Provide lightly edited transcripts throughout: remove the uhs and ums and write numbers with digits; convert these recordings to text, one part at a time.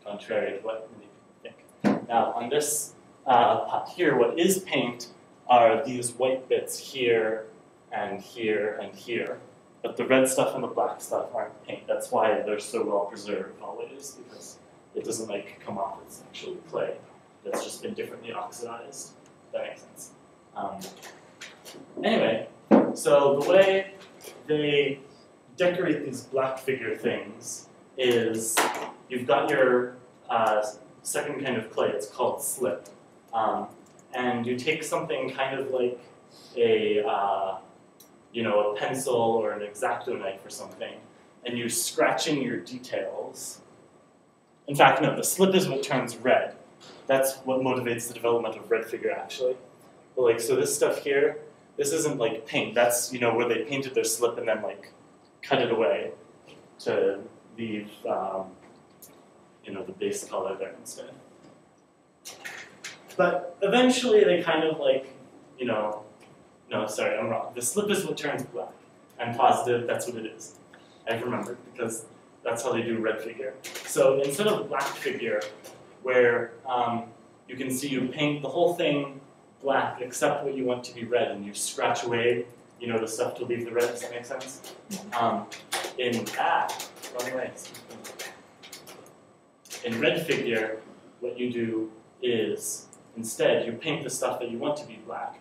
contrary to what many people think. Now, on this pot here, what is paint are these white bits here and here and here. But the red stuff and the black stuff aren't paint. That's why they're so well preserved always, because it doesn't like come off. It's actually clay that's just been differently oxidized. If that makes sense. Anyway, so the way they decorate these black figure things is you've got your second kind of clay. It's called slip, and you take something kind of like a a pencil or an X-Acto knife or something, and you scratch in your details. In fact, no, the slip is what turns red. That's what motivates the development of red figure, actually. But like, so this stuff here, this isn't like paint. That's where they painted their slip and then like cut it away to leave the base color there instead. But eventually they kind of like no, sorry, I'm wrong. The slip is what turns black. I'm positive that's what it is. I've remembered because that's how they do red figure. So instead of black figure, where you can see you paint the whole thing black except what you want to be red, and you scratch away, the stuff to leave the red. Does that make sense? In red figure, what you do is instead you paint the stuff that you want to be black.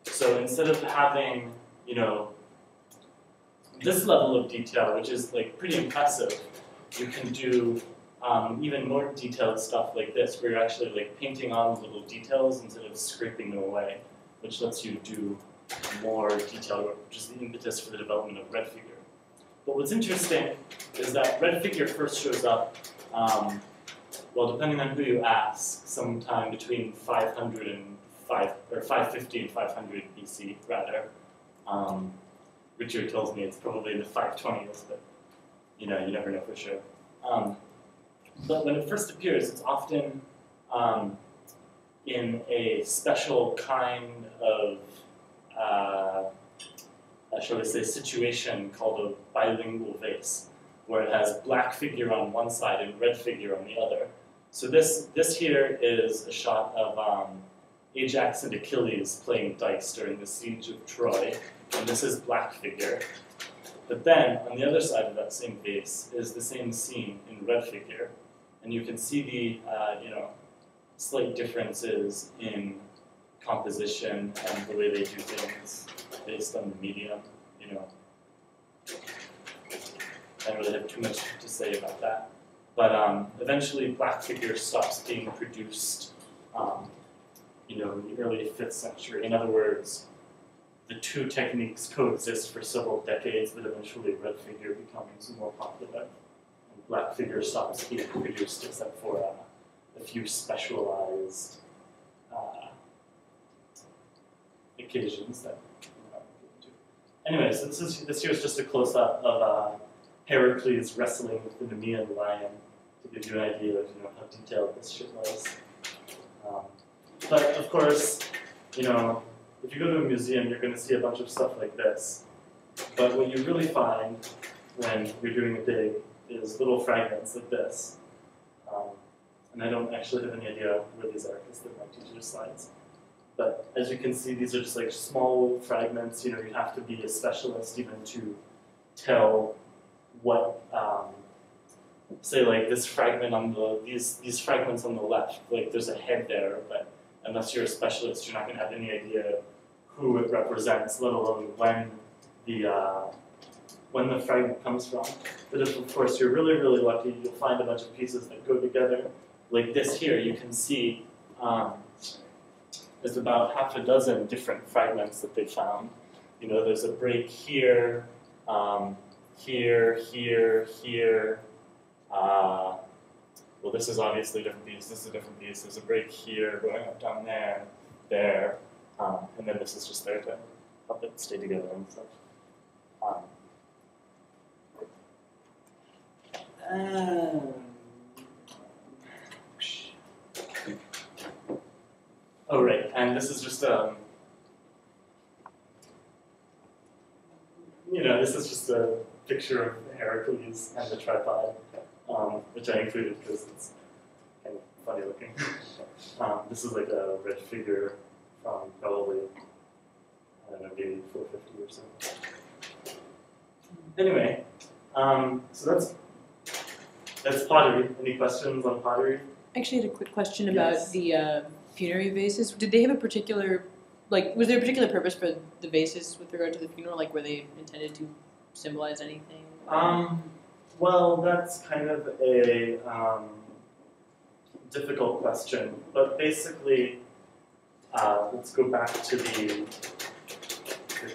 So instead of having, this level of detail, which is like pretty impressive, you can do even more detailed stuff like this, where you're actually like painting on little details instead of scraping them away, which lets you do more detail work, which is the impetus for the development of red figure. But what's interesting is that red figure first shows up, well, depending on who you ask, sometime between 550 and 500 BC, rather. Richard tells me it's probably in the 520s, but you never know for sure. But when it first appears, it's often in a special kind of, shall we say, situation called a bilingual vase, where it has black figure on one side and red figure on the other. So this here is a shot of Ajax and Achilles playing dice during the siege of Troy, and this is black figure. But then, on the other side of that same vase is the same scene in red figure, and you can see the slight differences in composition and the way they do things based on the medium. I don't really have too much to say about that. But eventually, black figure stops being produced in the early 5th century. In other words, the two techniques coexist for several decades, but eventually red figure becomes more popular. And black figure stops being produced except for a few specialized occasions that Anyway, so this here is just a close-up of Heracles wrestling with the Nemean lion to give you an idea of how detailed this shit was. But of course, if you go to a museum, you're going to see a bunch of stuff like this. But what you really find when you're doing a dig is little fragments like this. And I don't actually have any idea where these are because they're my teacher's slides. But as you can see, these are just like small fragments. You have to be a specialist even to tell what, say like this fragment on these fragments on the left, like there's a head there, but unless you're a specialist, you're not going to have any idea who it represents, let alone when the fragment comes from. But if, of course, you're really, really lucky, you'll find a bunch of pieces that go together. Like this here, you can see there's about half a dozen different fragments that they found. There's a break here, here, here, here. Well, this is obviously a different piece. This is a different piece. There's a break here, going up, down there, there. And then this is just there to help it stay together and stuff. Oh, right, and this is just this is just a picture of Heracles and the tripod, which I included because it's funny looking. This is like a red figure from probably, I don't know, maybe 450 or so. Anyway, so that's pottery. Any questions on pottery? I actually had a quick question about Yes. the funerary vases. Did they have a particular, like, was there a particular purpose for the vases with regard to the funeral? Like, were they intended to symbolize anything? Well, that's kind of a difficult question. But basically, let's go back to the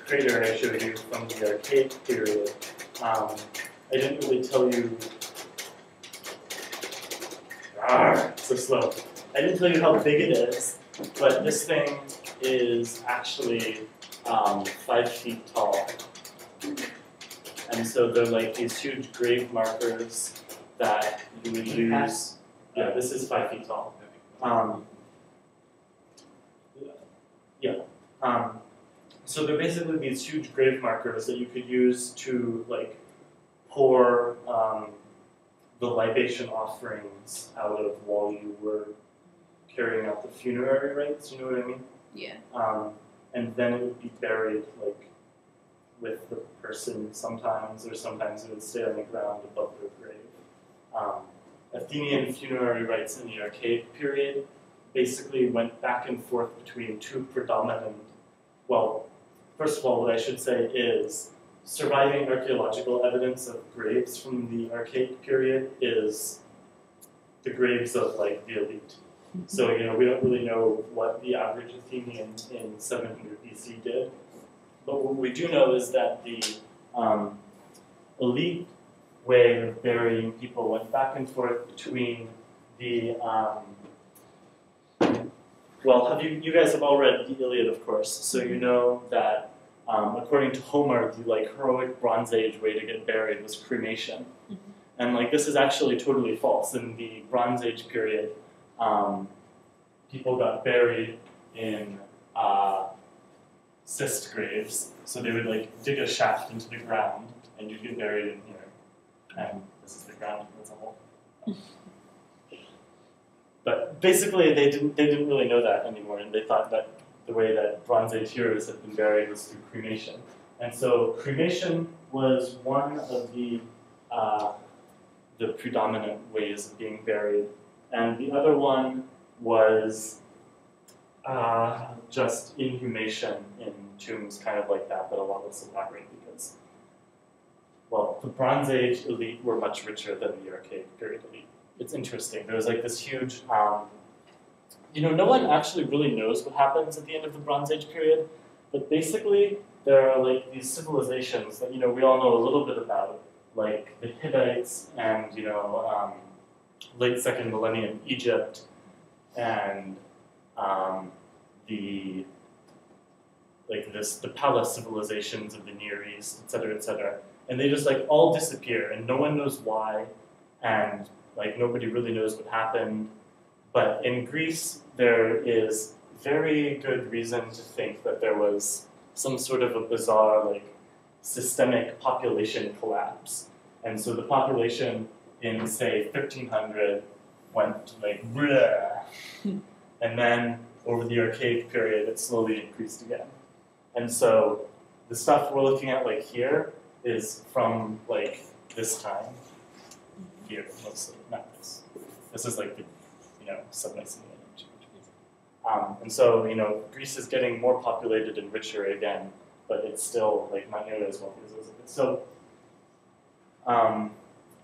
crater I showed you from the Archaic period. I didn't really tell you. So slow. I didn't tell you how big it is, but this thing is actually 5 feet tall. And so they're like these huge grave markers that you would use. Yeah, this is 5 feet tall. So they're basically these huge grave markers that you could use to like pour the libation offerings out of while you were carrying out the funerary rites. You know what I mean? Yeah. And then it would be buried like with the person sometimes, or sometimes it would stay on the ground above their grave. Athenian funerary rites in the Archaic period basically went back and forth between two predominant, well, first of all, what I should say is surviving archaeological evidence of graves from the Archaic period is the graves of like the elite. So, you know, we don't really know what the average Athenian in 700 BC did, but what we do know is that the elite way of burying people went back and forth between the, well, you guys have all read the Iliad, of course, so you know that according to Homer, the like heroic Bronze Age way to get buried was cremation. And like this is actually totally false. In the Bronze Age period, people got buried in cyst graves. So they would like dig a shaft into the ground, and you'd get buried in here. And this is the ground. That's a hole. But basically, they didn't really know that anymore, and they thought that the way that Bronze Age heroes had been buried was through cremation. And so cremation was one of the predominant ways of being buried. And the other one was just inhumation in tombs, kind of like that, but a lot less elaborate because, well, the Bronze Age elite were much richer than the Archaic period elite. It's interesting. There was like this huge, you know, no one actually really knows what happens at the end of the Bronze Age period, but basically there are like these civilizations that, you know, we all know a little bit about, like the Hittites and, you know, late 2nd millennium Egypt and the palace civilizations of the Near East, et cetera, and they just like all disappear and no one knows why, and like nobody really knows what happened. But in Greece, there is very good reason to think that there was some sort of a bizarre, like, systemic population collapse. And so the population in, say, 1300 went like, bleh. And then over the Archaic period, it slowly increased again. And so the stuff we're looking at, like, here is from, like, this time. Here, mostly, not this. This is, like, the sub-Mycenaean age. And so, you know, Greece is getting more populated and richer again, but it's still like not nearly as wealthy as it was. So,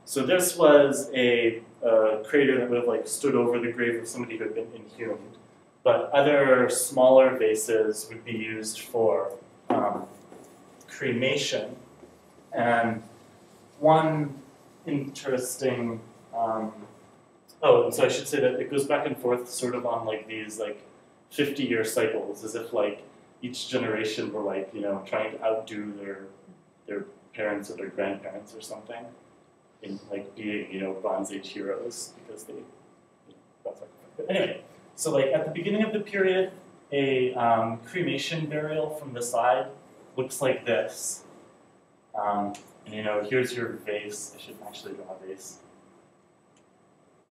so this was a crater that would have like stood over the grave of somebody who had been inhumed. But other smaller vases would be used for cremation. And one interesting oh, and so I should say that it goes back and forth sort of on like these like 50-year cycles, as if like each generation were like, you know, trying to outdo their parents or their grandparents or something in like being, you know, Bronze Age heroes because they, but anyway, so like at the beginning of the period, a cremation burial from the side looks like this. And you know, here's your vase. I should actually draw a vase.